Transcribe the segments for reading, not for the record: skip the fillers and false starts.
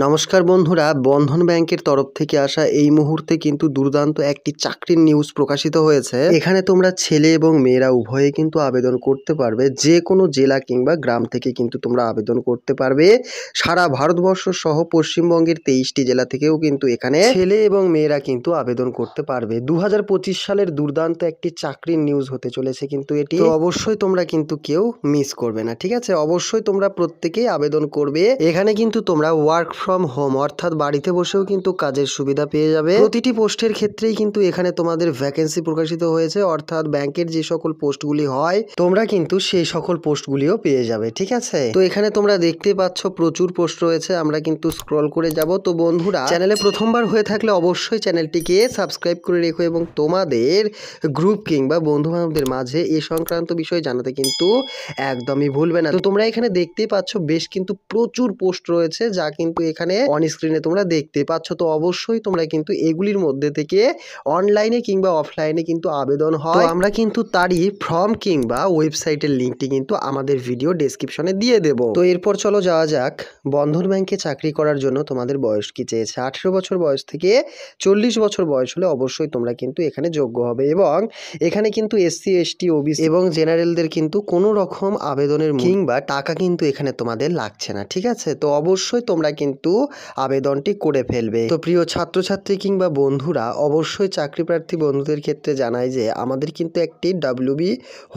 নমস্কার বন্ধুরা, বন্ধন ব্যাংকের তরফ থেকে আসা এই মুহূর্তে কিন্তু দুর্দান্ত একটি চাকরির নিউজ প্রকাশিত হয়েছে। এখানে তোমরা ছেলে এবং মেয়েরা উভয়ে কিন্তু আবেদন করতে পারবে। যে কোনো জেলা কিংবা গ্রাম থেকে কিন্তু তোমরা আবেদন করতে পারবে। সারা ভারতবর্ষ সহ পশ্চিমবঙ্গের 23টি জেলা থেকেও কিন্তু এখানে ছেলে এবং মেয়েরা কিন্তু আবেদন করতে পারবে। 2025 সালের দুর্দান্ত একটি চাকরির নিউজ হতে চলেছে কিন্তু এটি। তো অবশ্যই তোমরা কিন্তু কেউ মিস করবে না, ঠিক আছে? অবশ্যই তোমরা প্রত্যেকেই আবেদন করবে। এখানে কিন্তু তোমরা ওয়ার্ক ফ্রম হোম অর্থাৎ বাড়িতে বসেও কিন্তু কাজের সুবিধা পেয়ে যাবে। প্রতিটি পোস্টের ক্ষেত্রেই কিন্তু এখানে তোমাদের ভ্যাকেন্সি প্রকাশিত হয়েছে, অর্থাৎ ব্যাংকের যে সকল পোস্টগুলি হয় তোমরা কিন্তু সেই সকল পোস্টগুলিও পেয়ে যাবে, ঠিক আছে? তো এখানে তোমরা দেখতে পাচ্ছ প্রচুর পোস্ট রয়েছে। আমরা কিন্তু স্ক্রল করে যাব। তো বন্ধুরা, চ্যানেলে প্রথমবার হয়ে থাকলে অবশ্যই চ্যানেলটিকে সাবস্ক্রাইব করে রেখো এবং তোমাদের গ্রুপ কিংবা বন্ধু বান্ধবদের মাঝে এ সংক্রান্ত বিষয় জানাতে কিন্তু একদমই ভুলবে না। তো তোমরা এখানে দেখতেই পাচ্ছ বেশ কিন্তু প্রচুর পোস্ট রয়েছে, যা কিন্তু এখানে অন স্ক্রিনে তোমরা দেখতে পাচ্ছ। তো অবশ্যই তোমরা কিন্তু এগুলির মধ্যে থেকে অনলাইনে কিংবা অফলাইনে কিন্তু আবেদন হয়। তো আমরা কিন্তু তারই ফর্ম কিংবা ওয়েবসাইটের লিঙ্কটি কিন্তু আমাদের ভিডিও ডেসক্রিপশনে দিয়ে দেব। তো এরপর চলো যাওয়া যাক। বন্ধন ব্যাংকে চাকরি করার জন্য তোমাদের বয়স কি চেয়েছে? 18 বছর বয়স থেকে 40 বছর বয়স হলে অবশ্যই তোমরা কিন্তু এখানে যোগ্য হবে। এবং এখানে কিন্তু এসসি, এসটি, ওবিসি এবং জেনারেলদের কিন্তু কোনো রকম আবেদনের কিংবা টাকা কিন্তু এখানে তোমাদের লাগছে না, ঠিক আছে? তো অবশ্যই তোমরা কিন্তু আবেদনটি করে ফেলবে। তো প্রিয় ছাত্রছাত্রী কিংবা বন্ধুরা, অবশ্যই চাকরি প্রার্থী বন্ধুদের ক্ষেত্রে জানাই যে আমাদের কিন্তু একটি WB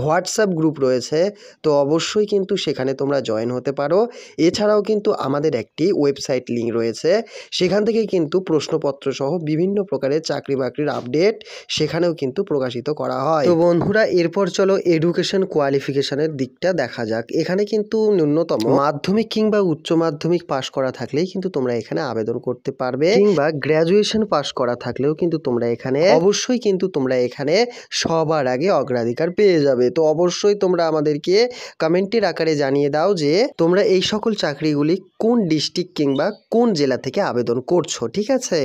হোয়াটসঅ্যাপ গ্রুপ রয়েছে। তো অবশ্যই কিন্তু সেখানে তোমরা জয়েন হতে পারো। এছাড়াও কিন্তু আমাদের একটি ওয়েবসাইট লিঙ্ক রয়েছে, সেখান থেকে কিন্তু প্রশ্নপত্র সহ বিভিন্ন প্রকারের চাকরি বাকরির আপডেট সেখানেও কিন্তু প্রকাশিত করা হয়। তো বন্ধুরা, এরপর চলো এডুকেশন কোয়ালিফিকেশনের দিকটা দেখা যাক। এখানে কিন্তু ন্যূনতম মাধ্যমিক কিংবা উচ্চ মাধ্যমিক পাশ করা থাকলেই কিন্তু তোমরা এখানে আবেদন করতে পারবে, কিংবা গ্র্যাজুয়েশন পাশ করা থাকলেও কিন্তু তোমরা এখানে অবশ্যই কিন্তু তোমরা এখানে সবার আগে অগ্রাধিকার পেয়ে যাবে। তো অবশ্যই তোমরা আমাদেরকে কমেন্টের আকারে জানিয়ে দাও যে তোমরা এই সকল চাকরিগুলি কোন ডিস্ট্রিক্ট কিংবা কোন জেলা থেকে আবেদন করছো, ঠিক আছে?